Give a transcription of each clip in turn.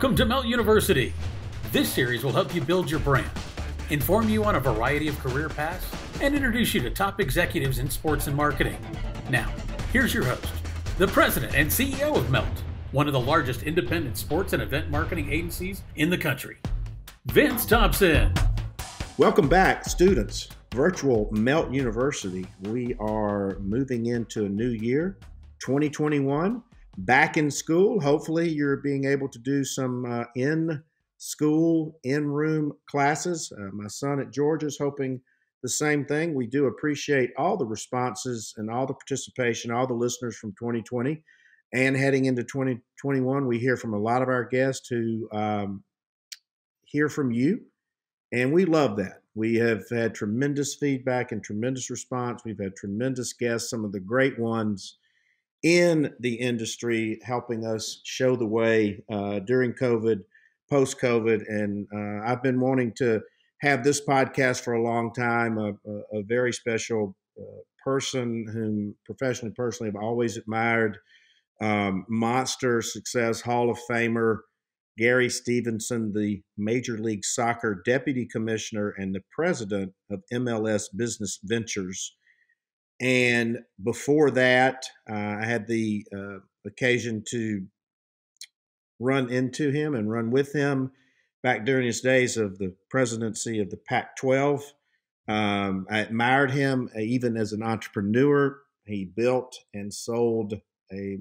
Welcome to Melt University. This series will help you build your brand, inform you on a variety of career paths, and introduce you to top executives in sports and marketing. Now, here's your host, the president and CEO of Melt, one of the largest independent sports and event marketing agencies in the country, Vince Thompson. Welcome back, students. Virtual Melt University. We are moving into a new year, 2021. Back in school. Hopefully you're being able to do some in-school, in-room classes. My son at Georgia is hoping the same thing. We do appreciate all the responses and all the participation, all the listeners from 2020. And heading into 2021, we hear from a lot of our guests who hear from you. And we love that. We have had tremendous feedback and tremendous response. We've had tremendous guests, some of the great ones in the industry, helping us show the way during COVID, post-COVID. And I've been wanting to have this podcast for a long time. A very special person whom professionally, personally, I've always admired. Monster success, Hall of Famer, Gary Stevenson, the Major League Soccer Deputy Commissioner and the President of MLS Business Ventures. And before that, I had the occasion to run into him and run with him back during his days of the presidency of the Pac-12. I admired him even as an entrepreneur. He built and sold a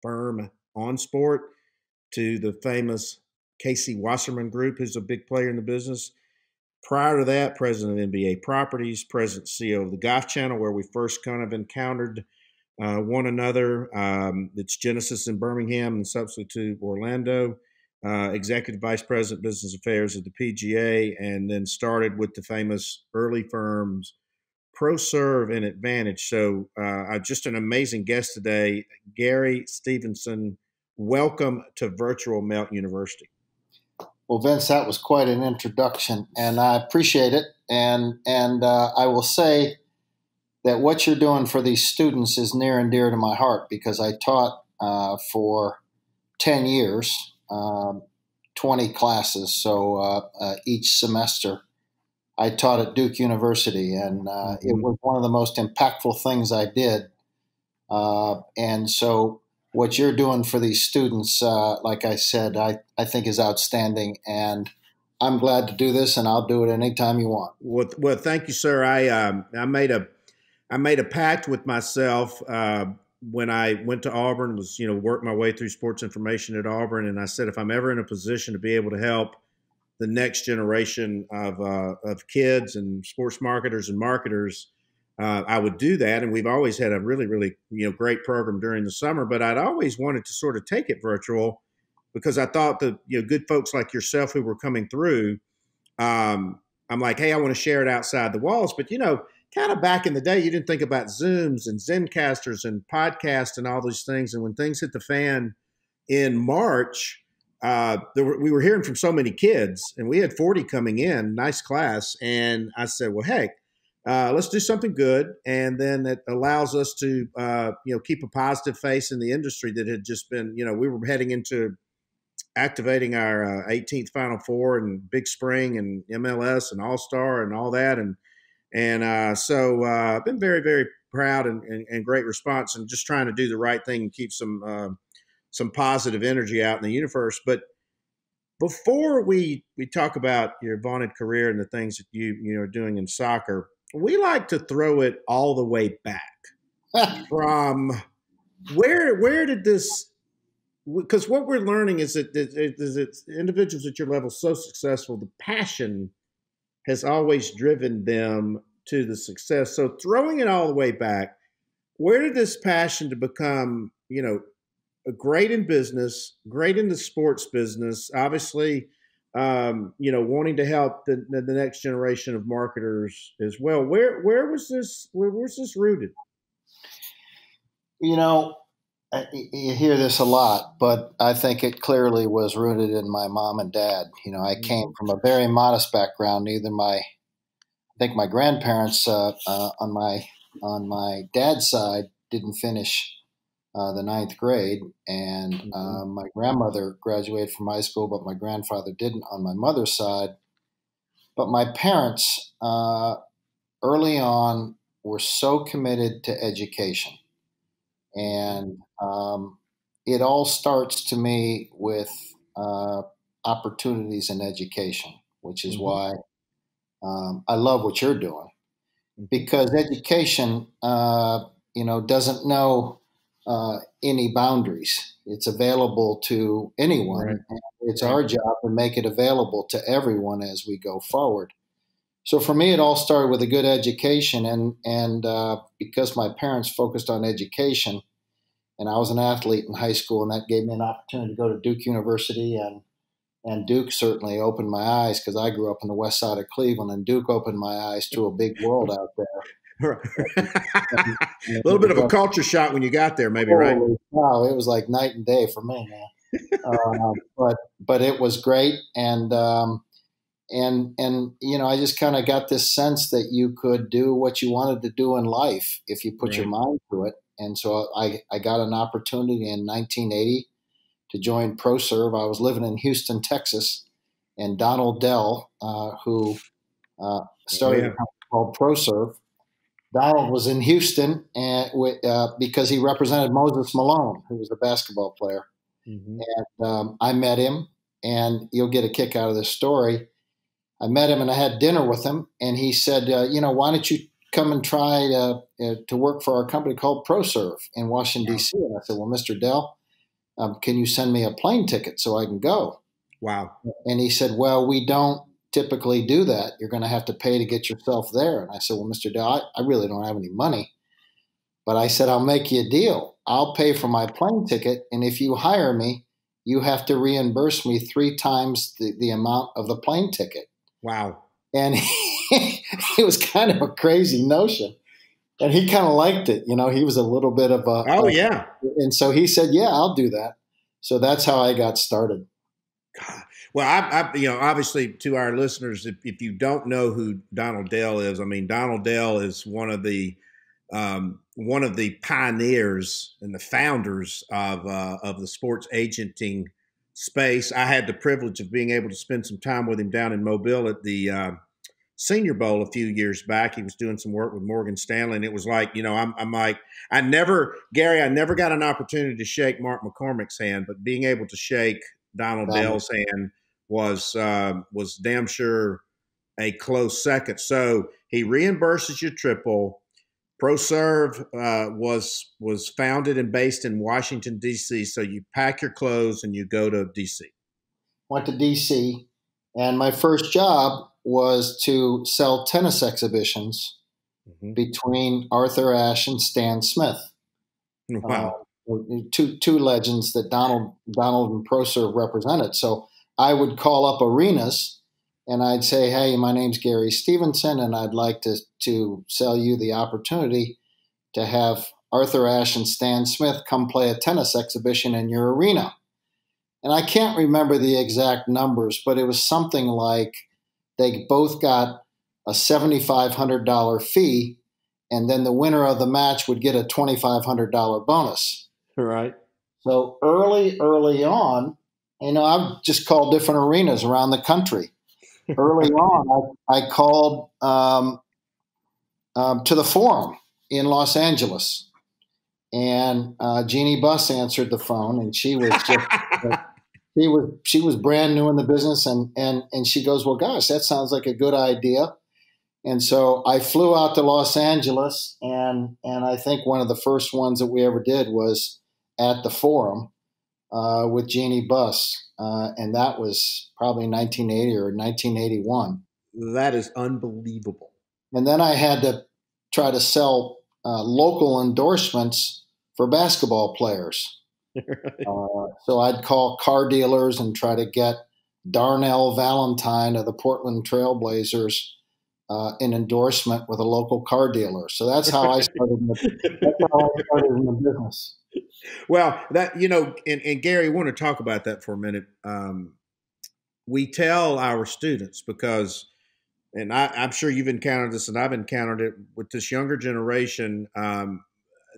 firm on sport to the famous Casey Wasserman Group, who's a big player in the business. Prior to that, president of NBA Properties, president CEO of the Golf Channel, where we first kind of encountered one another. It's Genesis in Birmingham and subsequent to Orlando. Executive vice president, business affairs at the PGA, and then started with the famous early firms, ProServe and Advantage. So just an amazing guest today, Gary Stevenson. Welcome to Virtual Melt University. Well, Vince, that was quite an introduction, and I appreciate it. And I will say that what you're doing for these students is near and dear to my heart because I taught for 10 years, 20 classes. So each semester I taught at Duke University, and it was one of the most impactful things I did. And so what you're doing for these students, like I said, I think is outstanding. And I'm glad to do this, and I'll do it anytime you want. Well, thank you, sir. I made a pact with myself when I went to Auburn, worked my way through sports information at Auburn. And I said, if I'm ever in a position to be able to help the next generation of kids and sports marketers and marketers, I would do that. And we've always had a really, really, great program during the summer, but I'd always wanted to sort of take it virtual because I thought that, good folks like yourself who were coming through, I'm like, hey, I want to share it outside the walls. But, kind of back in the day, you didn't think about Zooms and Zencasters and podcasts and all these things. And when things hit the fan in March, we were hearing from so many kids, and we had 40 coming in, nice class. And I said, well, heck, let's do something good. And then it allows us to, keep a positive face in the industry that had just been, we were heading into activating our 18th Final Four and Big Spring and MLS and All-Star and all that. So I've been very, very proud and great response and just trying to do the right thing and keep some positive energy out in the universe. But before we talk about your vaunted career and the things that you are doing in soccer, we like to throw it all the way back from where did this, because what we're learning is that individuals at your level so successful, the passion has always driven them to the success. So throwing it all the way back, where did this passion to become, great in business, great in the sports business, obviously, wanting to help the next generation of marketers as well. Where was this rooted? You hear this a lot, but I think it clearly was rooted in my mom and dad. I came from a very modest background. I think my grandparents on my dad's side didn't finish the ninth grade, and my grandmother graduated from high school, but my grandfather didn't on my mother's side. But my parents, early on, were so committed to education. And it all starts to me with opportunities in education, which is why I love what you're doing, because education, doesn't know any boundaries. It's available to anyone. Right. And it's our job to make it available to everyone as we go forward. So for me, it all started with a good education, and because my parents focused on education, and I was an athlete in high school, and that gave me an opportunity to go to Duke University, and Duke certainly opened my eyes because I grew up on the west side of Cleveland, and Duke opened my eyes to a big world out there. A little bit of a culture shock when you got there, maybe, right? Wow, it was like night and day for me, man. But it was great, and I just kind of got this sense that you could do what you wanted to do in life if you put your mind to it. And so I got an opportunity in 1980 to join ProServe. I was living in Houston, Texas, and Donald Dell, who started a company called ProServe. Donald was in Houston because he represented Moses Malone, who was a basketball player. And I met him, and you'll get a kick out of this story. I met him and I had dinner with him, and he said, why don't you come and try to work for our company called ProServe in Washington, D.C. And I said, well, Mr. Dell, can you send me a plane ticket so I can go? Wow. And he said, well, we don't typically do that. You're going to have to pay to get yourself there. And I said, well, Mr. Dell, I really don't have any money. But I said, I'll make you a deal. I'll pay for my plane ticket, and if you hire me, you have to reimburse me 3 times the amount of the plane ticket. Wow. And it was kind of a crazy notion. And he kind of liked it. He was a little bit of a... Oh, yeah. And so he said, yeah, I'll do that. So that's how I got started. God. Well, I obviously to our listeners, if you don't know who Donald Dell is, I mean, Donald Dell is one of the pioneers and the founders of the sports agenting space. I had the privilege of being able to spend some time with him down in Mobile at the Senior Bowl a few years back. He was doing some work with Morgan Stanley, and it was like, I'm like, I never got an opportunity to shake Mark McCormick's hand, but being able to shake Donald Dell's hand was damn sure a close second. So he reimburses your triple. ProServe was founded and based in Washington, D.C. So you pack your clothes and you go to D.C. Went to D.C. and my first job was to sell tennis exhibitions between Arthur Ashe and Stan Smith. Wow. Two legends that Donald and ProServe represented. So I would call up arenas and I'd say, hey, my name's Gary Stevenson, and I'd like to sell you the opportunity to have Arthur Ashe and Stan Smith come play a tennis exhibition in your arena. And I can't remember the exact numbers, but it was something like they both got a $7,500 fee, and then the winner of the match would get a $2,500 bonus. Right. So early on, I've just called different arenas around the country. Early on, I called to the Forum in Los Angeles, and Jeannie Buss answered the phone, and she was just she was brand new in the business, and she goes, well, gosh, that sounds like a good idea. And so I flew out to Los Angeles, and I think one of the first ones that we ever did was at the Forum with Jeannie Buss, and that was probably 1980 or 1981. That is unbelievable. And then I had to try to sell local endorsements for basketball players. So I'd call car dealers and try to get Darnell Valentine of the Portland Trailblazers an endorsement with a local car dealer. So that's how I started in the business. Well, that, and Gary, I want to talk about that for a minute. We tell our students because, and I'm sure you've encountered this and I've encountered it with this younger generation,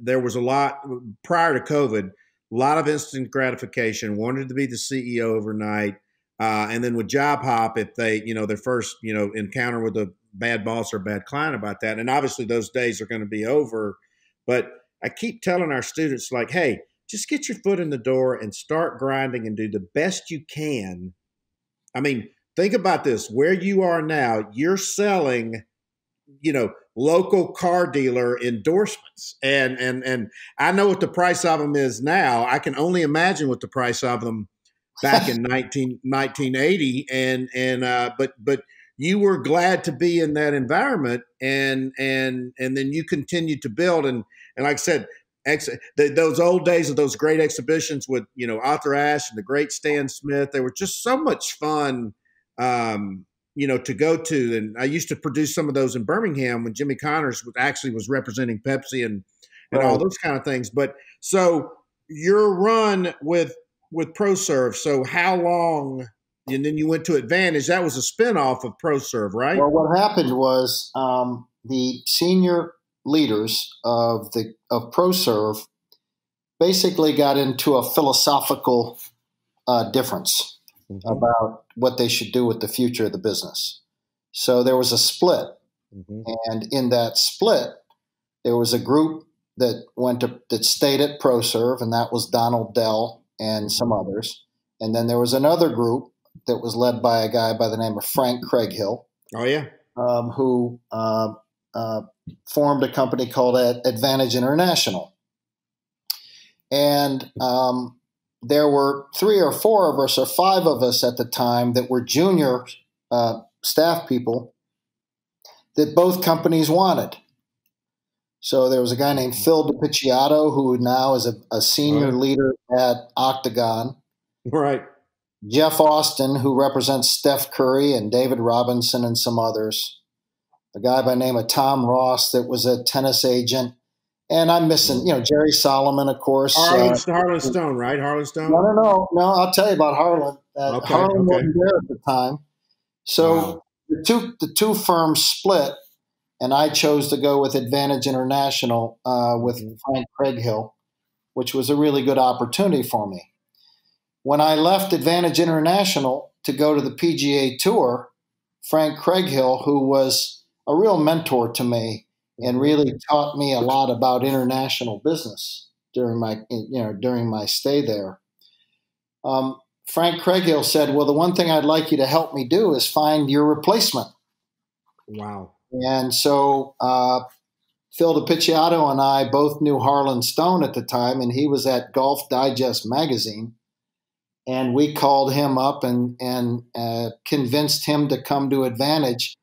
there was a lot prior to COVID, a lot of instant gratification, wanted to be the CEO overnight. And then with job hop, if they, their first, encounter with a bad boss or bad client about that. And obviously those days are going to be over. But I keep telling our students, like, hey, just get your foot in the door and start grinding and do the best you can. I mean, think about this. Where you are now, you're selling, local car dealer endorsements. And I know what the price of them is now. I can only imagine what the price of them back in 1980. But you were glad to be in that environment, and then you continued to build. And like I said, those old days of those great exhibitions with, Arthur Ashe and the great Stan Smith, they were just so much fun, to go to. And I used to produce some of those in Birmingham when Jimmy Connors was representing Pepsi and all those kind of things. But so your run with ProServe, so how long? And then you went to Advantage. That was a spinoff of ProServe, right? Well, what happened was the senior leaders of ProServe basically got into a philosophical difference about what they should do with the future of the business. So there was a split, and in that split, there was a group that stayed at ProServe, and that was Donald Dell and some others. And then there was another group that was led by a guy by the name of Frank Craighill. Oh, yeah. Who formed a company called Advantage International. And there were 3 or 4 of us or 5 of us at the time that were junior staff people that both companies wanted. So there was a guy named Phil DiPicciotto, who now is a senior leader at Octagon. Right. Jeff Austin, who represents Steph Curry and David Robinson and some others. A guy by the name of Tom Ross that was a tennis agent. And I'm missing, Jerry Solomon, of course. Harlan Stone, right? Harlan Stone? No. I'll tell you about Harlan. Harlan wasn't there at the time. So the two firms split, and I chose to go with Advantage International with Frank Craighill, which was a really good opportunity for me. When I left Advantage International to go to the PGA Tour, Frank Craighill, who was a real mentor to me and really taught me a lot about international business during my stay there, Frank Craighill said, well, the one thing I'd like you to help me do is find your replacement. Wow. And so Phil DiPicciotto and I both knew Harlan Stone at the time, and he was at Golf Digest magazine. And we called him up and convinced him to come to Advantage.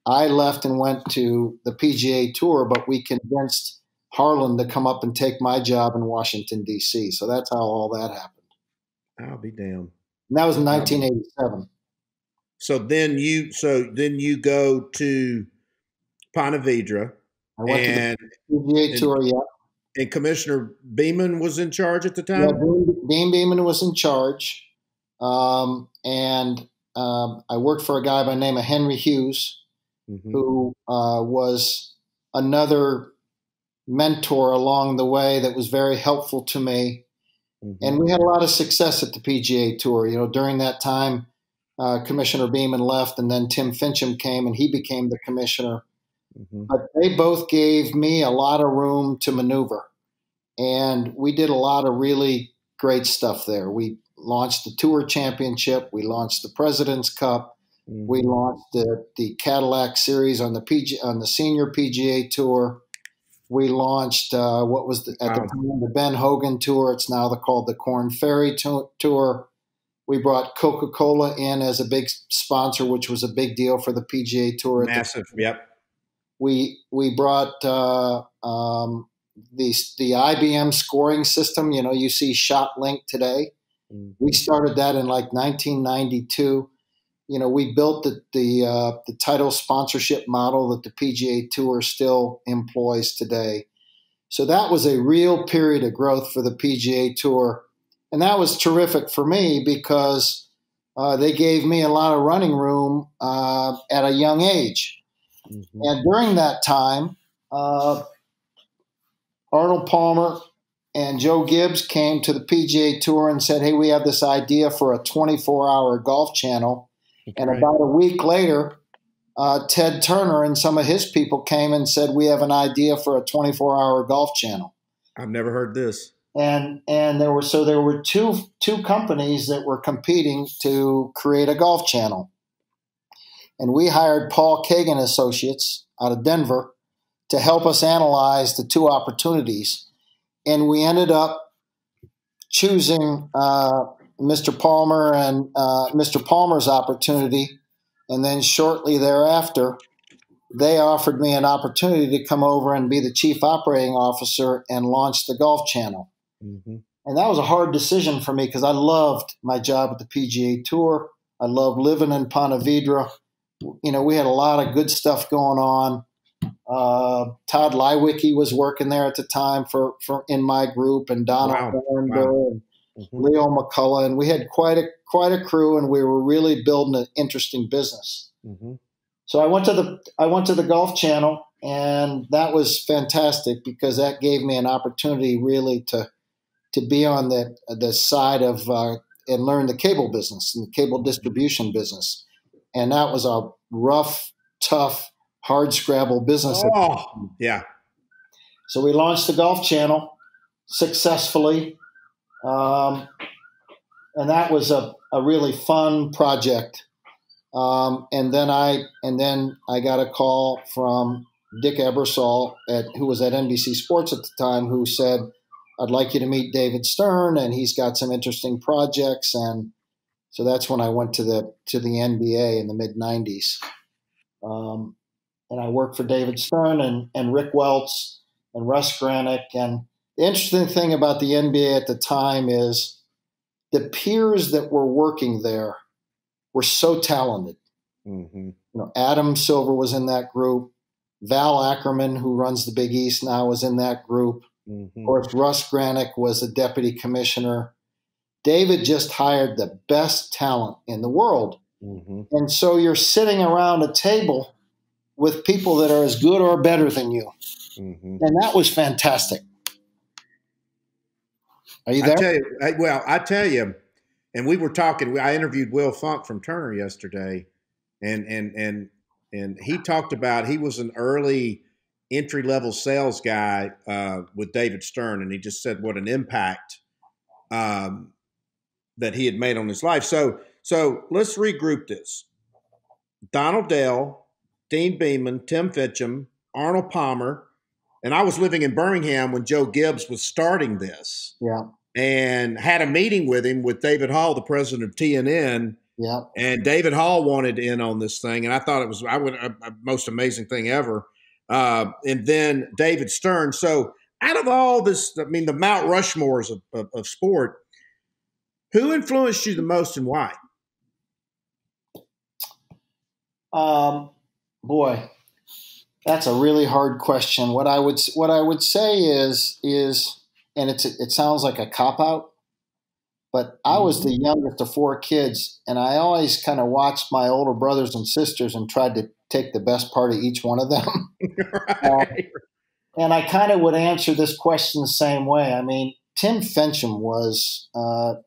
I left and went to the PGA Tour, but we convinced Harlan to come up and take my job in Washington, D.C. So that's how all that happened. I'll be damned. And that was in 1987. So then you go to Ponte Vedra. I went to the PGA Tour, yeah. And Commissioner Beeman was in charge at the time? Yeah, Dean Beeman was in charge. I worked for a guy by the name of Henry Hughes, who was another mentor along the way that was very helpful to me. And we had a lot of success at the PGA Tour. During that time, Commissioner Beeman left, and then Tim Fincham came, and he became the commissioner. But they both gave me a lot of room to maneuver. And we did a lot of really great stuff there. We launched the Tour Championship. We launched the President's Cup. We launched the Cadillac Series on the senior PGA Tour. We launched what was at the time the Ben Hogan Tour. It's now called the Korn Ferry Tour. We brought Coca-Cola in as a big sponsor, which was a big deal for the PGA Tour. Massive, yep. We brought the IBM scoring system. You see ShotLink today. We started that in like 1992. We built the title sponsorship model that the PGA Tour still employs today. So that was a real period of growth for the PGA Tour. And that was terrific for me because they gave me a lot of running room at a young age. And during that time, Arnold Palmer and Joe Gibbs came to the PGA Tour and said, hey, we have this idea for a 24-hour golf channel. And about a week later, Ted Turner and some of his people came and said, we have an idea for a 24-hour golf channel. I've never heard this. And there were two companies that were competing to create a golf channel. And we hired Paul Kagan Associates out of Denver to help us analyze the two opportunities. And we ended up choosing Mr. Palmer and Mr. Palmer's opportunity. And then shortly thereafter, they offered me an opportunity to come over and be the chief operating officer and launch the golf channel. Mm-hmm. And that was a hard decision for me because I loved my job at the PGA Tour. I loved living in Ponte Vedra. You know, we had a lot of good stuff going on. Todd Leiweke was working there at the time for in my group, and Donna Thornberg and Leo McCullough, and we had quite a crew, and we were really building an interesting business. Mm-hmm. So I went to the Golf Channel, and that was fantastic because that gave me an opportunity really to be on the side of and learn the cable business and the cable distribution business, and that was a rough, tough, hard scrabble business. Oh, yeah. So we launched the Golf Channel successfully, and that was a really fun project. And then I got a call from Dick Ebersol, who was at NBC Sports at the time, who said, "I'd like you to meet David Stern, and he's got some interesting projects." And so that's when I went to the NBA in the mid '90s. And I worked for David Stern and Rick Welts and Russ Granick. And the interesting thing about the NBA at the time is the peers that were working there were so talented. Mm-hmm. You know, Adam Silver was in that group. Val Ackerman, who runs the Big East now, was in that group. Mm-hmm. Of course, Russ Granick was the deputy commissioner. David just hired the best talent in the world. Mm-hmm. And so you're sitting around a table with people that are as good or better than you. Mm-hmm. And that was fantastic. Are you there? I tell you, and we were talking, I interviewed Will Funk from Turner yesterday, and he talked about, he was an early entry-level sales guy with David Stern, and he just said what an impact that he had made on his life. So let's regroup this. Donald Dale, Dean Beeman, Tim Fitcham, Arnold Palmer, and I was living in Birmingham when Joe Gibbs was starting this. Yeah. And had a meeting with him, with David Hall, the president of TNN. Yeah. And David Hall wanted in on this thing, and I thought it was a most amazing thing ever. And then David Stern. So out of all this, I mean, the Mount Rushmores of sport, who influenced you the most and why? Boy, that's a really hard question. What I would say is, and it sounds like a cop-out, but I was the youngest of four kids, and I always kind of watched my older brothers and sisters and tried to take the best part of each one of them. Right. And I kind of would answer this question the same way. I mean, Tim Fencham was an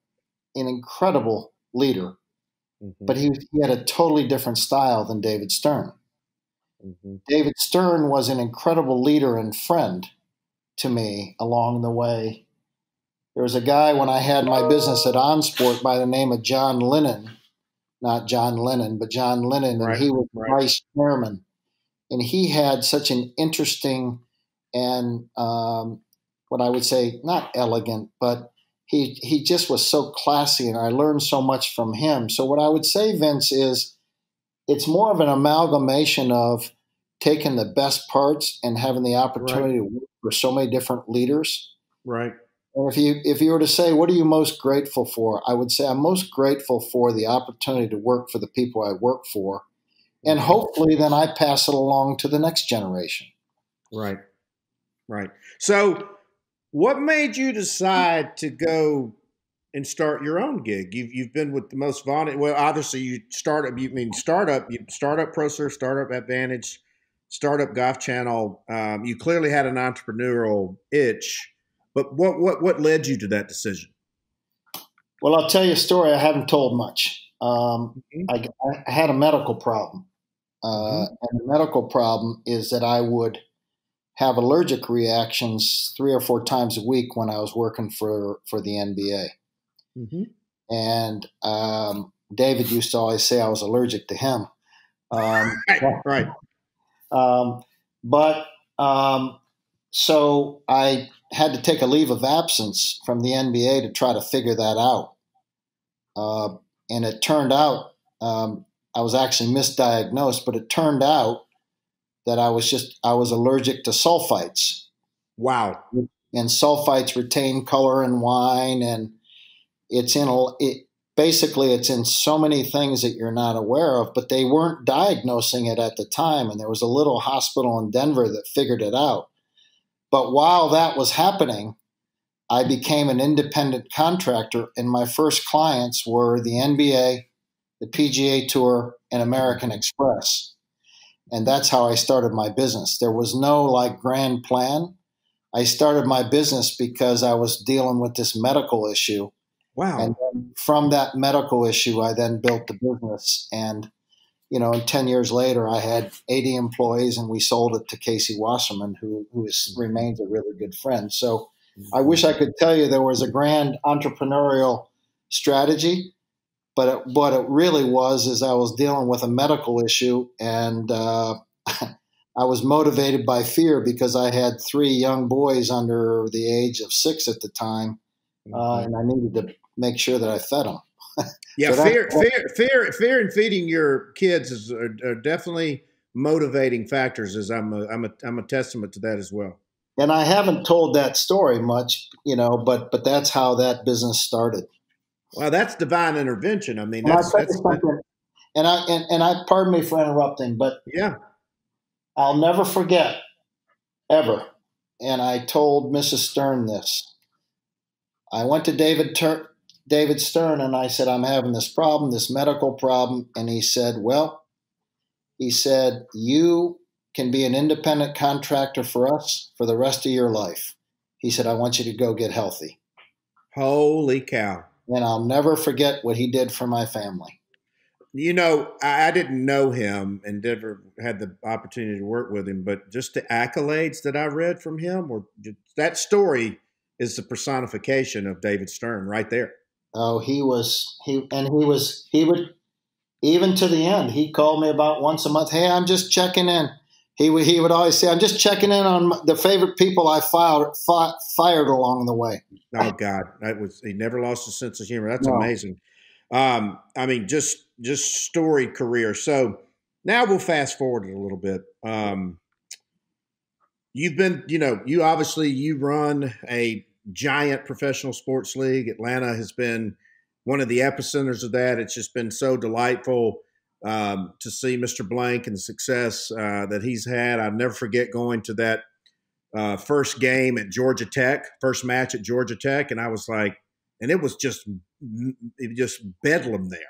incredible leader, but he had a totally different style than David Stern. Mm-hmm. David Stern was an incredible leader and friend to me along the way. There was a guy when I had my business at OnSport by the name of John Lennon, not John Lennon, but John Lennon, and he was vice chairman. And he had such an interesting and what I would say, not elegant, but he just was so classy, and I learned so much from him. So what I would say, Vince, is it's more of an amalgamation of taking the best parts and having the opportunity to work for so many different leaders. Right. And if you were to say, what are you most grateful for? I would say I'm most grateful for the opportunity to work for the people I work for. And hopefully then I pass it along to the next generation. Right. Right. So what made you decide to go and start your own gig? You've been with the most vaunted. Well, obviously, Startup ProServe, Startup Advantage, Startup Golf Channel. You clearly had an entrepreneurial itch, but what led you to that decision? Well, I'll tell you a story I haven't told much. Mm-hmm. I had a medical problem. Mm-hmm. And the medical problem is that I would have allergic reactions 3 or 4 times a week when I was working for the NBA. Mm-hmm. And David used to always say I was allergic to him. Right. But so I had to take a leave of absence from the NBA to try to figure that out. And it turned out I was actually misdiagnosed, but it turned out that I was allergic to sulfites. Wow. And sulfites retain color in wine, and it's in so many things that you're not aware of, but they weren't diagnosing it at the time. And there was a little hospital in Denver that figured it out. But while that was happening, I became an independent contractor, and my first clients were the NBA, the PGA Tour, and American Express. And that's how I started my business. There was no grand plan. I started my business because I was dealing with this medical issue. Wow. And then from that medical issue, I then built the business. And, 10 years later, I had 80 employees, and we sold it to Casey Wasserman, who remains a really good friend. So I wish I could tell you there was a grand entrepreneurial strategy, but what it really is I was dealing with a medical issue, and I was motivated by fear because I had 3 young boys under the age of 6 at the time, and I needed to make sure that I fed them. Yeah, so fear in feeding your kids are definitely motivating factors. As I'm a testament to that as well. And I haven't told that story much, but that's how that business started. Well, that's divine intervention. I mean, and I pardon me for interrupting, but yeah, I'll never forget ever. And I told Mrs. Stern this. I went to David Stern and I said, I'm having this problem, this medical problem. And he said, you can be an independent contractor for us for the rest of your life. He said, I want you to go get healthy. Holy cow. And I'll never forget what he did for my family. I didn't know him and never had the opportunity to work with him, but just the accolades that I read from him, that story is the personification of David Stern right there. Oh, he would, even to the end, he called me about once a month. Hey, I'm just checking in. He would always say, I'm just checking in on the favorite people I fired along the way. Oh God, he never lost a sense of humor. That's amazing. I mean, just storied career. So now we'll fast forward it a little bit. You've been, you run a giant professional sports league. Atlanta has been one of the epicenters of that. It's just been so delightful to see Mr. Blank and the success that he's had. I'll never forget going to that first game at Georgia Tech, first match at Georgia Tech. And I was like, and it was just bedlam there.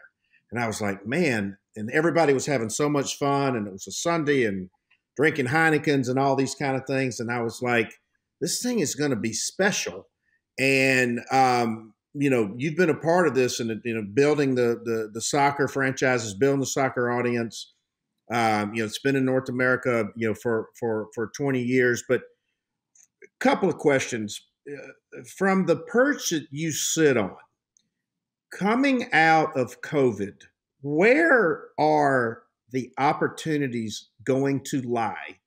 And I was like, man, and everybody was having so much fun. And it was a Sunday and drinking Heinekens and all these kind of things. And I was like, this thing is going to be special. And, you've been a part of this and, building the soccer franchises, building the soccer audience. It's been in North America, for 20 years. But a couple of questions. From the perch that you sit on, coming out of COVID, where are the opportunities going to lie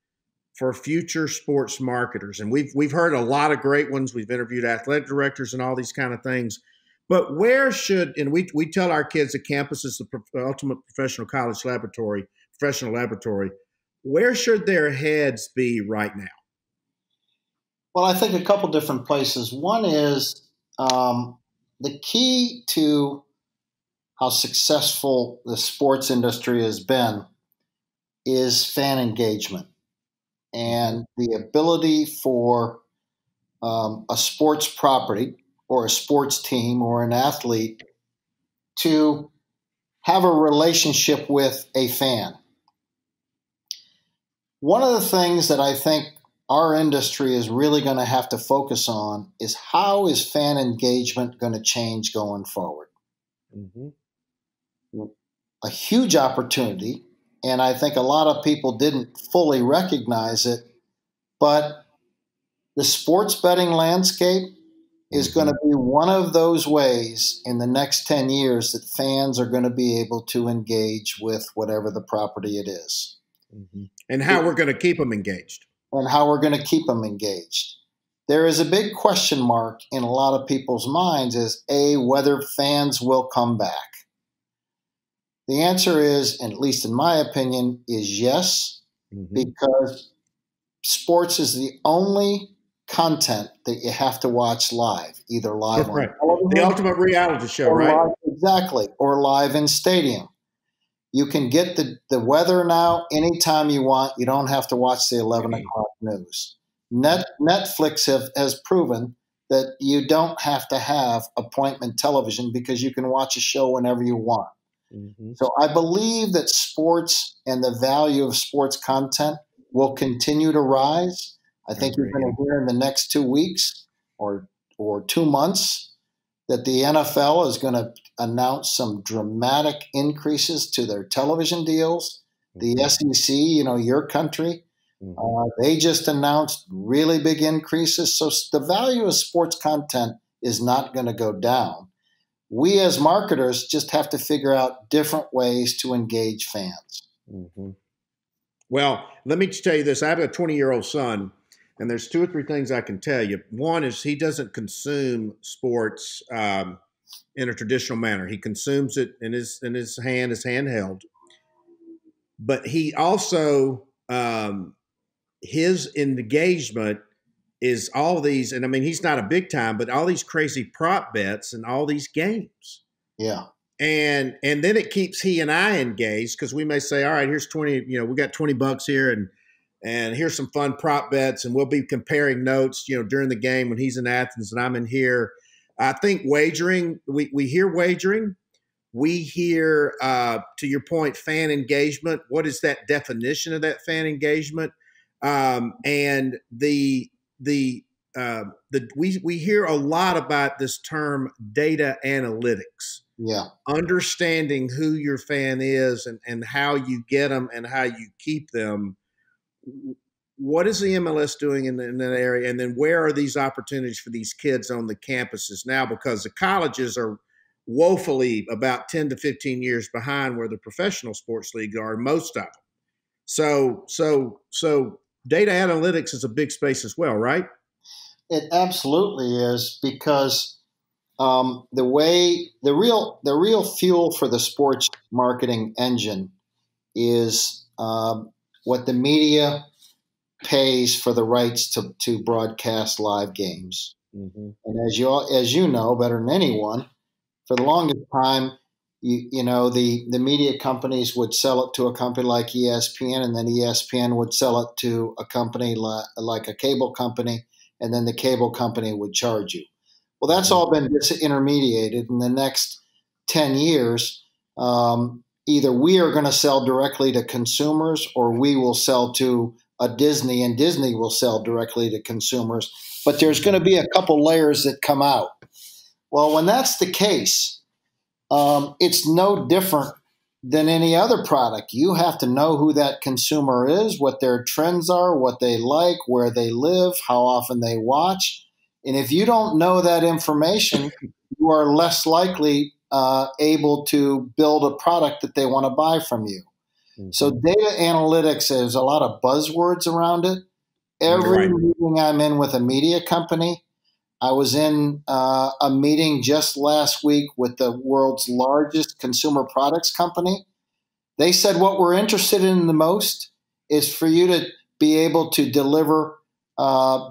for future sports marketers? And we've heard a lot of great ones. We've interviewed athletic directors and all these kind of things. But where and we tell our kids that campus is the ultimate professional laboratory. Where should their heads be right now? Well, I think a couple different places. One is the key to how successful the sports industry has been is fan engagement and the ability for a sports property or a sports team or an athlete to have a relationship with a fan. One of the things that I think our industry is really going to have to focus on is how is fan engagement going to change going forward? Mm-hmm. A huge opportunity, and I think a lot of people didn't fully recognize it, but the sports betting landscape is going to be one of those ways in the next 10 years that fans are going to be able to engage with whatever the property it is. Mm-hmm. And how we're going to keep them engaged. And how we're going to keep them engaged. There is a big question mark in a lot of people's minds is, A, whether fans will come back. The answer is, and at least in my opinion, is yes, because sports is the only content that you have to watch live, either live on television, the ultimate reality show, right? Live, exactly, or live in stadium. You can get the weather now anytime you want. You don't have to watch the 11 o'clock news. Netflix has proven that you don't have to have appointment television because you can watch a show whenever you want. Mm-hmm. So I believe that sports and the value of sports content will continue to rise. I think you're going to hear in the next 2 weeks or 2 months that the NFL is going to announce some dramatic increases to their television deals. The SEC, your country, they just announced really big increases. So the value of sports content is not going to go down. We as marketers just have to figure out different ways to engage fans. Mm-hmm. Well, let me tell you this. I have a 20-year-old son, and there's 2 or 3 things I can tell you. One is he doesn't consume sports in a traditional manner. He consumes it in his hand, his handheld. But he also, his engagement is all these, and I mean, he's not a big time, but all these crazy prop bets and all these games. Yeah. And then it keeps he and I engaged because we may say, all right, here's 20, we got $20 here and here's some fun prop bets, and we'll be comparing notes, during the game when he's in Athens and I'm in here. I think wagering, we hear wagering. We hear, to your point, fan engagement. What is that definition of that fan engagement? And we hear a lot about this term data analytics. Yeah. Understanding who your fan is and how you get them and how you keep them. What is the MLS doing in that area? And then where are these opportunities for these kids on the campuses now? Because the colleges are woefully about 10 to 15 years behind where the professional sports leagues are, most of them. So data analytics is a big space as well, right? It absolutely is, because the real fuel for the sports marketing engine is what the media pays for the rights to broadcast live games. Mm-hmm. And as you know better than anyone, for the longest time, the media companies would sell it to a company like ESPN, and then ESPN would sell it to a company like a cable company, and then the cable company would charge you. Well, that's all been disintermediated. In the next 10 years, either we are going to sell directly to consumers, or we will sell to a Disney, and Disney will sell directly to consumers. But there's going to be a couple layers that come out. Well, when that's the case, it's no different than any other product. You have to know who that consumer is, what their trends are, what they like, where they live, how often they watch. And if you don't know that information, you are less likely able to build a product that they want to buy from you. Mm-hmm. So data analytics, there's a lot of buzzwords around it. Every meeting I'm in with a media company, I was in a meeting just last week with the world's largest consumer products company. They said what we're interested in the most is for you to be able to deliver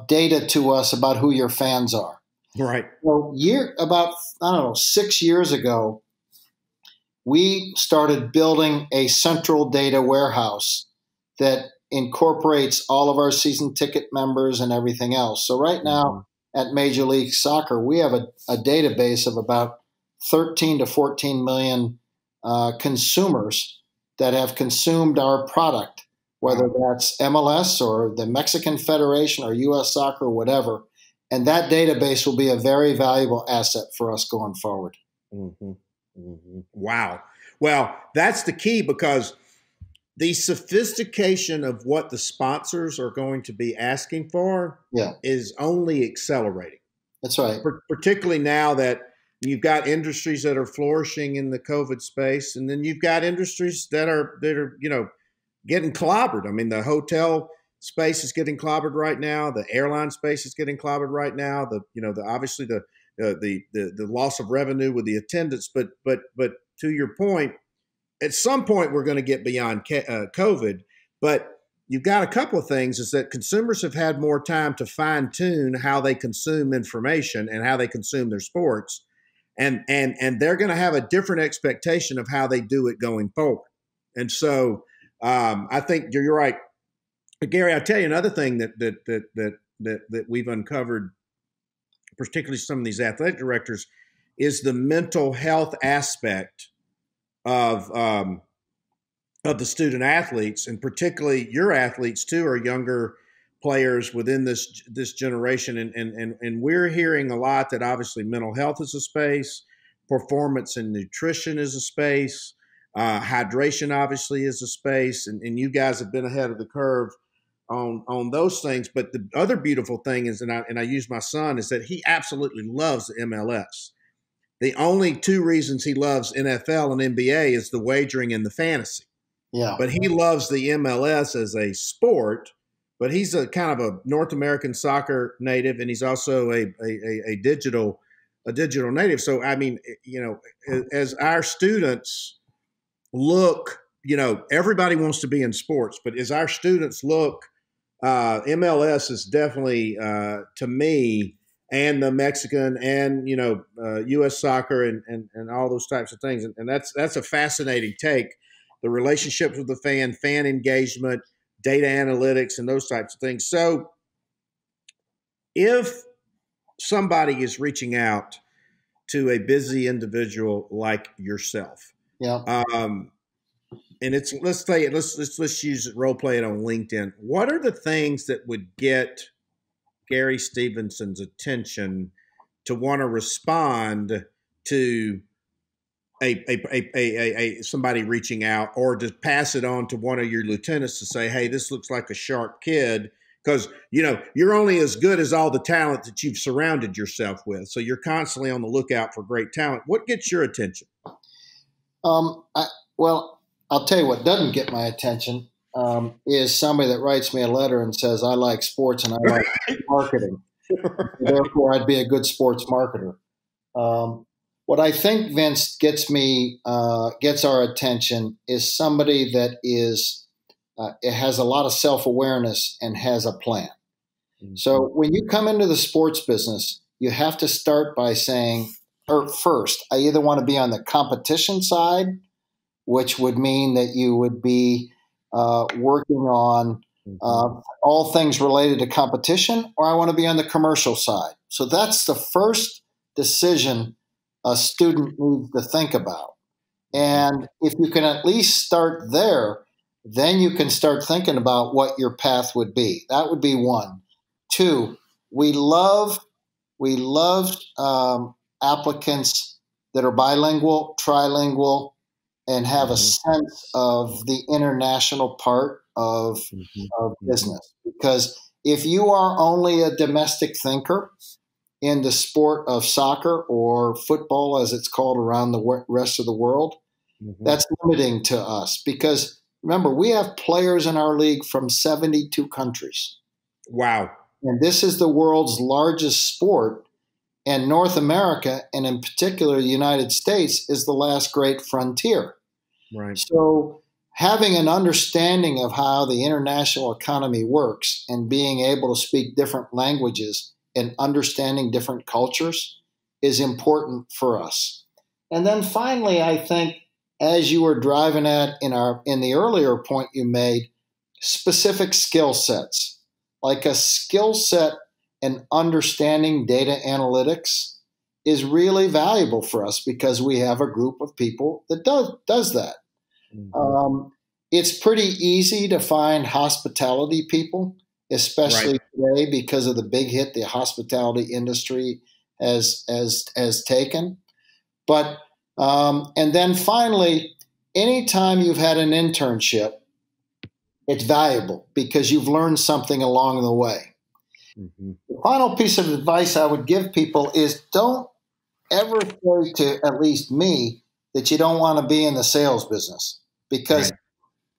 data to us about who your fans are. Right. So about 6 years ago, we started building a central data warehouse that incorporates all of our season ticket members and everything else. So right now at Major League Soccer, we have a database of about 13 to 14 million consumers that have consumed our product, whether that's MLS or the Mexican Federation or U.S. Soccer or whatever. And that database will be a very valuable asset for us going forward. Mm-hmm. Mm-hmm. Wow. Well, that's the key, because the sophistication of what the sponsors are going to be asking for is only accelerating. That's right. Particularly now that you've got industries that are flourishing in the COVID space, and then you've got industries that are getting clobbered. I mean, the hotel space is getting clobbered right now. The airline space is getting clobbered right now. Obviously the loss of revenue with the attendance. But to your point, at some point we're going to get beyond COVID. But you've got a couple of things: is that consumers have had more time to fine tune how they consume information and how they consume their sports, and they're going to have a different expectation of how they do it going forward. And so I think you're right. Gary, I'll tell you another thing that we've uncovered, particularly some of these athletic directors, is the mental health aspect of the student athletes, and particularly your athletes too are younger players within this generation, and we're hearing a lot that obviously mental health is a space, performance and nutrition is a space, hydration obviously is a space, and you guys have been ahead of the curve on those things. But the other beautiful thing is, and I use my son, is that he absolutely loves the MLS. The only two reasons he loves NFL and NBA is the wagering and the fantasy. Yeah. But he loves the MLS as a sport, but he's a kind of a North American soccer native, and he's also a digital native. So, I mean, as our students look, everybody wants to be in sports, but as our students look, MLS is definitely, to me, and the Mexican and, U.S. soccer and all those types of things. And that's a fascinating take. The relationships with the fan engagement, data analytics, and those types of things. So if somebody is reaching out to a busy individual like yourself, and let's use it, role play it on LinkedIn. What are the things that would get Gary Stevenson's attention to want to respond to a somebody reaching out, or to pass it on to one of your lieutenants to say, hey, this looks like a sharp kid? Because, you're only as good as all the talent that you've surrounded yourself with. So you're constantly on the lookout for great talent. What gets your attention? Well, I'll tell you what doesn't get my attention is somebody that writes me a letter and says, I like sports and I like marketing. Therefore, I'd be a good sports marketer. What I think, Vince, gets our attention is somebody that it has a lot of self-awareness and has a plan. Mm-hmm. So when you come into the sports business, you have to start by saying, first, I either want to be on the competition side, which would mean that you would be working on all things related to competition, or I want to be on the commercial side. So that's the first decision a student needs to think about. And if you can at least start there, then you can start thinking about what your path would be. That would be one. Two, we love applicants that are bilingual, trilingual, and have a sense of the international part of business. Because if you are only a domestic thinker in the sport of soccer or football, as it's called around the rest of the world, that's limiting to us. Because remember, we have players in our league from 72 countries. Wow. And this is the world's largest sport. And North America, and in particular the United States, is the last great frontier. Right. So having an understanding of how the international economy works and being able to speak different languages and understanding different cultures is important for us. And then finally, I think, as you were driving at in the earlier point you made, specific skill sets, like a skill set and understanding data analytics is really valuable for us because we have a group of people that does that. it's pretty easy to find hospitality people, especially today because of the big hit the hospitality industry has taken. But and then finally, anytime you've had an internship, it's valuable because you've learned something along the way. Mm-hmm. The final piece of advice I would give people is don't ever say to at least me that you don't want to be in the sales business, because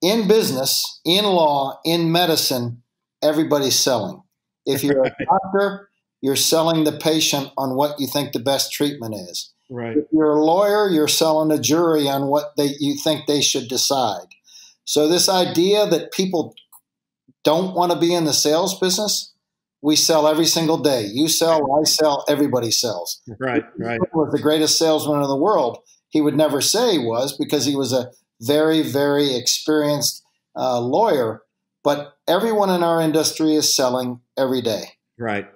in business, in law, in medicine, everybody's selling. If you're a doctor, you're selling the patient on what you think the best treatment is. Right. If you're a lawyer, you're selling a jury on what you think they should decide. So this idea that people don't want to be in the sales business, we sell every single day. You sell, I sell, everybody sells. Right. He was the greatest salesman in the world. He would never say he was, because he was a very, very experienced lawyer. But everyone in our industry is selling every day. Right.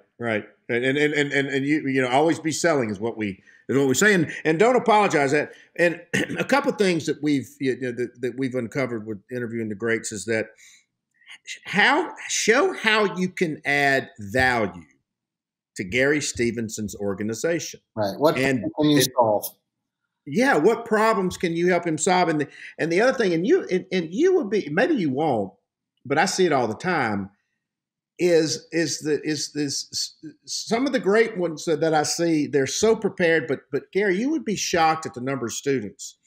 And you know, always be selling is what we say, and don't apologize. And a couple of things that we've uncovered with interviewing the greats is that show how you can add value to Gary Stevenson's organization. Right. What can you solve? Yeah. What problems can you help him solve? And the other thing, and you would be, maybe you won't, but I see it all the time. Is some of the great ones that I see, they're so prepared, but Gary, you would be shocked at the number of students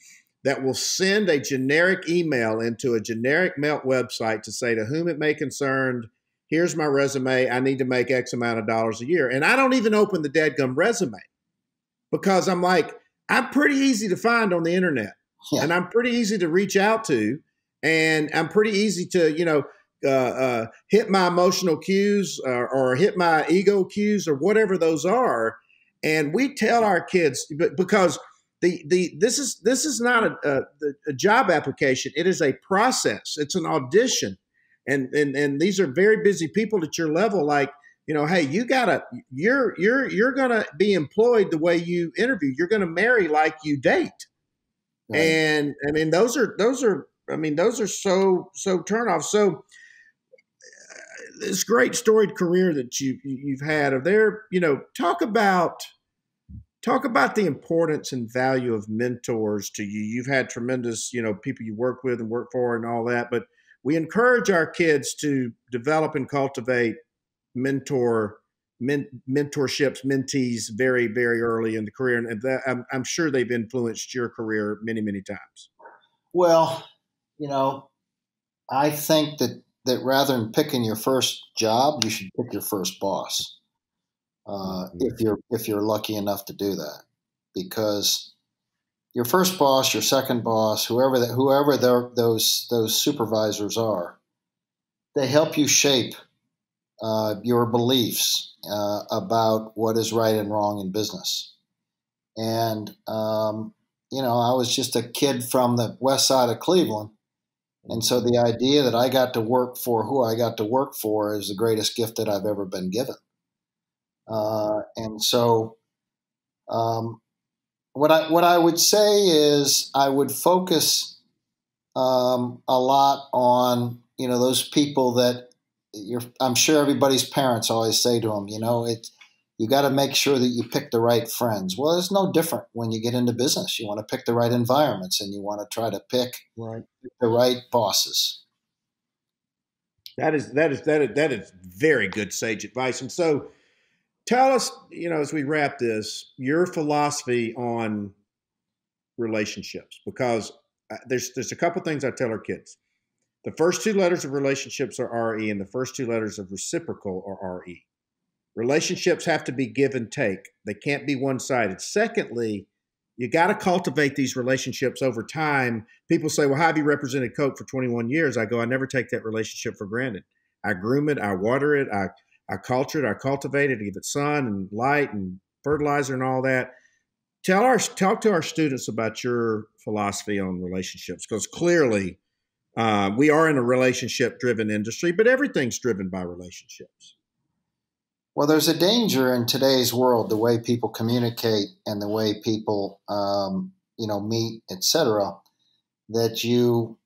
that will send a generic email into a generic Melt website to say, to whom it may concern, here's my resume, I need to make X amount of dollars a year. And I don't even open the dadgum resume, because I'm like, I'm pretty easy to find on the internet, and I'm pretty easy to reach out to, and I'm pretty easy to, hit my emotional cues or hit my ego cues or whatever those are. And we tell our kids, because this is not a job application. It is a process. It's an audition. And these are very busy people at your level. Like, hey, you're going to be employed the way you interview. You're going to marry like you date. Right. And I mean, those are so turnoffs. So this great storied career that you've had, are there, talk about the importance and value of mentors to you. You've had tremendous, people you work with and work for and all that, but we encourage our kids to develop and cultivate mentorships, mentees very, very early in the career. And that, I'm sure they've influenced your career many, many times. Well, I think that rather than picking your first job, you should pick your first boss. If you're lucky enough to do that, because your first boss, your second boss, whoever those supervisors are, they help you shape your beliefs about what is right and wrong in business. And I was just a kid from the west side of Cleveland. And so the idea that I got to work for who I got to work for is the greatest gift that I've ever been given. And so what I would say is I would focus a lot on, those people that I'm sure everybody's parents always say to them, you got to make sure that you pick the right friends. Well, it's no different when you get into business. You want to pick the right environments, and you want to try to pick the right bosses. That is very good sage advice. And so tell us, as we wrap this, your philosophy on relationships, because there's a couple things I tell our kids. The first two letters of relationships are RE, and the first two letters of reciprocal are RE. Relationships have to be give and take. They can't be one-sided. Secondly, you got to cultivate these relationships over time. People say, well, how have you represented Coke for 21 years? I go, I never take that relationship for granted. I groom it. I water it. I culture it. I cultivate it. I give it sun and light and fertilizer and all that. Talk to our students about your philosophy on relationships, because clearly we are in a relationship-driven industry, but everything's driven by relationships. Well, there's a danger in today's world, the way people communicate and the way people, meet, etc., that you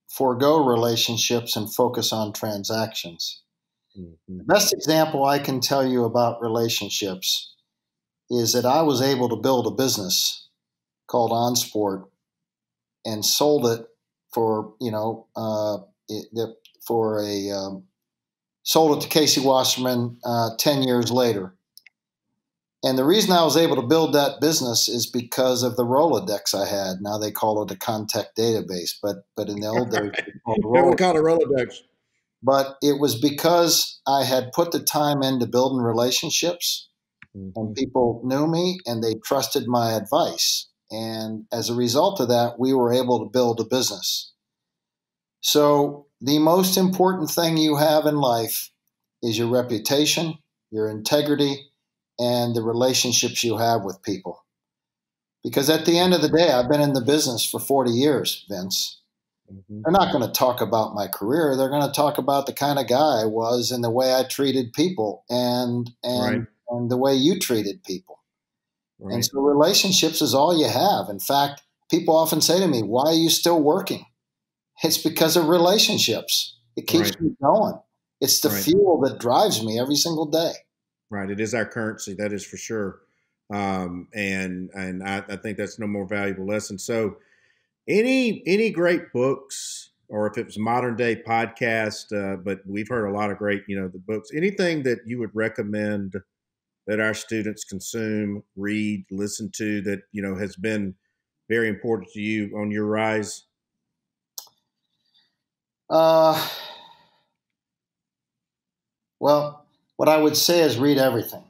forego relationships and focus on transactions. Mm-hmm. The best example I can tell you about relationships is that I was able to build a business called OnSport and sold it for, sold it to Casey Wasserman 10 years later. And the reason I was able to build that business is because of the Rolodex I had. Now they call it a contact database, but in the old days, We call it a Rolodex. But it was because I had put the time into building relationships, and people knew me and they trusted my advice. And as a result of that, we were able to build a business. So the most important thing you have in life is your reputation, your integrity, and the relationships you have with people. Because at the end of the day, I've been in the business for 40 years, Vince. They're not going to talk about my career. They're going to talk about the kind of guy I was and the way I treated people and the way you treated people. Right. And so relationships is all you have. In fact, people often say to me, why are you still working? It's because of relationships. It keeps me going. It's the fuel that drives me every single day. Right. It is our currency. That is for sure. And I think that's no more valuable lesson. So any great books, or if it was modern day podcast, but we've heard a lot of great, the books, anything that you would recommend that our students consume, read, listen to that, has been very important to you on your rise? Well, what I would say is read everything.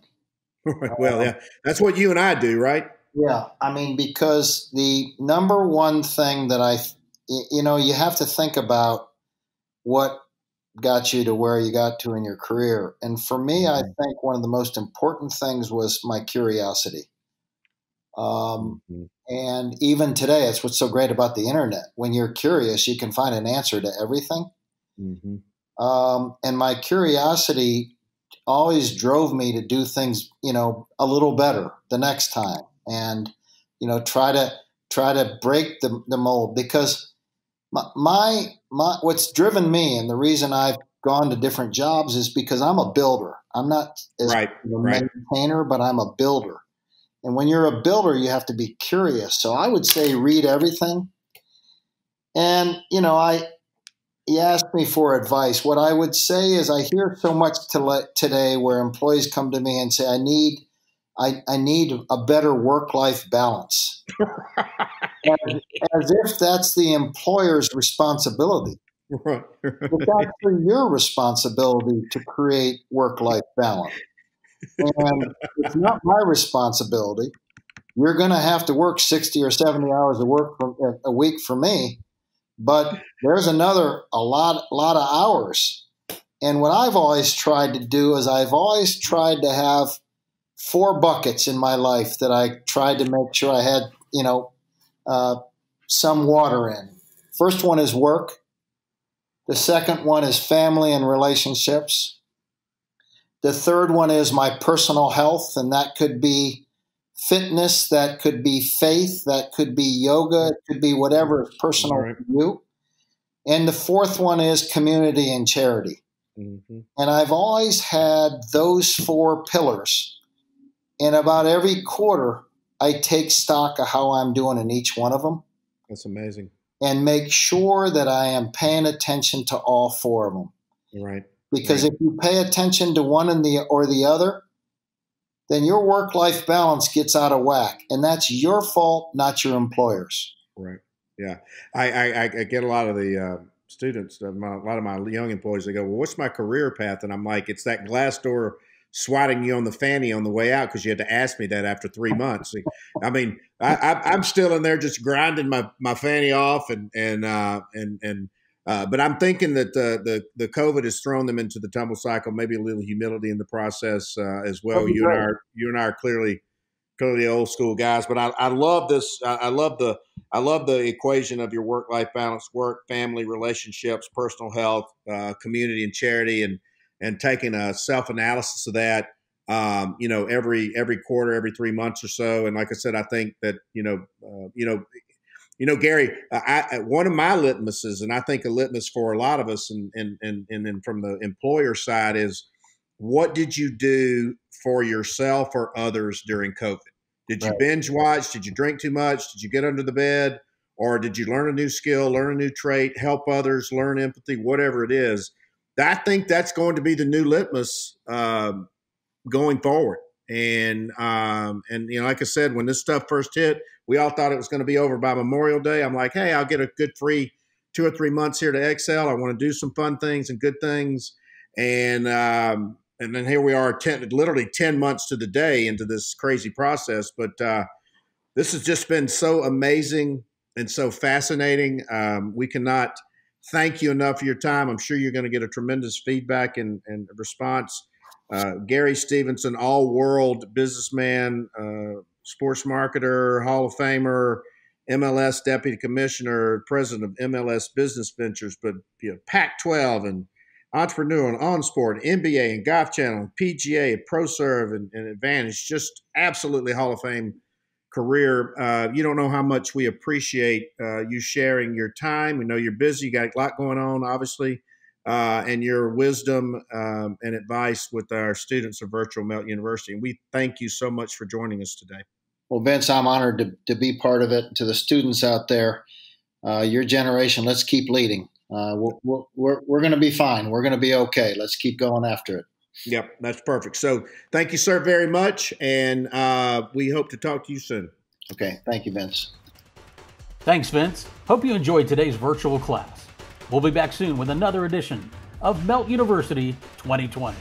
Well, yeah, that's what you and I do, right? Yeah. I mean, because the number one thing that you have to think about what got you to where you got to in your career. And for me, I think one of the most important things was my curiosity. And even today, it's what's so great about the internet. When you're curious, you can find an answer to everything. And my curiosity always drove me to do things, a little better the next time, and try to break the mold. Because my what's driven me, and the reason I've gone to different jobs, is because I'm a builder. I'm not a maintainer, but I'm a builder. And when you're a builder, you have to be curious. So I would say read everything. And you asked me for advice. What I would say is I hear so much today where employees come to me and say, I need a better work-life balance. as if that's the employer's responsibility. It's actually your responsibility to create work-life balance. And it's not my responsibility. You're going to have to work 60 or 70 hours a week for me. But there's a lot of hours. And what I've always tried to do is I've always tried to have 4 buckets in my life that I tried to make sure I had, some water in. First one is work. The second one is family and relationships. The third one is my personal health, and that could be fitness, that could be faith, that could be yoga, it could be whatever is personal to you. And the fourth one is community and charity. And I've always had those 4 pillars. And about every quarter, I take stock of how I'm doing in each one of them. That's amazing. And make sure that I am paying attention to all 4 of them. Right. Because if you pay attention to one or the other, then your work-life balance gets out of whack. And that's your fault, not your employer's. Right. Yeah. I get a lot of the students, a lot of my young employees, they go, well, what's my career path? And I'm like, it's that glass door swatting you on the fanny on the way out, because you had to ask me that after 3 months. I mean, I'm still in there just grinding my fanny off, but I'm thinking that the COVID has thrown them into the tumble cycle, maybe a little humility in the process as well. You and I are clearly old school guys, but I love this. I love the equation of your work-life balance: work, family, relationships, personal health, community, and charity, and taking a self-analysis of that, every quarter, every 3 months or so. And like I said, I think that, You know, Gary, one of my litmuses, and I think a litmus for a lot of us, and from the employer side, is what did you do for yourself or others during COVID? Did you binge watch? Did you drink too much? Did you get under the bed? Or did you learn a new skill, learn a new trait, help others, learn empathy, whatever it is? I think that's going to be the new litmus going forward. And you know, like I said, when this stuff first hit, we all thought it was going to be over by Memorial Day. I'm like, hey, I'll get a good free 2 or 3 months here to excel. I want to do some fun things and good things. And then here we are, literally 10 months to the day into this crazy process. But this has just been so amazing and so fascinating. We cannot thank you enough for your time. I'm sure you're going to get a tremendous feedback and response. Gary Stevenson, all-world businessman, sports marketer, Hall of Famer, MLS Deputy Commissioner, President of MLS Business Ventures, but Pac-12 and entrepreneur and on sport, NBA and Golf Channel, PGA, ProServe, and Advantage. Just absolutely Hall of Fame career. You don't know how much we appreciate you sharing your time. We know you're busy. You got a lot going on, obviously, and your wisdom and advice with our students of Virtual Melt University. And we thank you so much for joining us today. Well, Vince, I'm honored to be part of it. To the students out there, your generation, let's keep leading. We're going to be fine. We're going to be okay. Let's keep going after it. Yep, that's perfect. So thank you, sir, very much. And we hope to talk to you soon. Okay. Thank you, Vince. Thanks, Vince. Hope you enjoyed today's virtual class. We'll be back soon with another edition of Melt University 2020.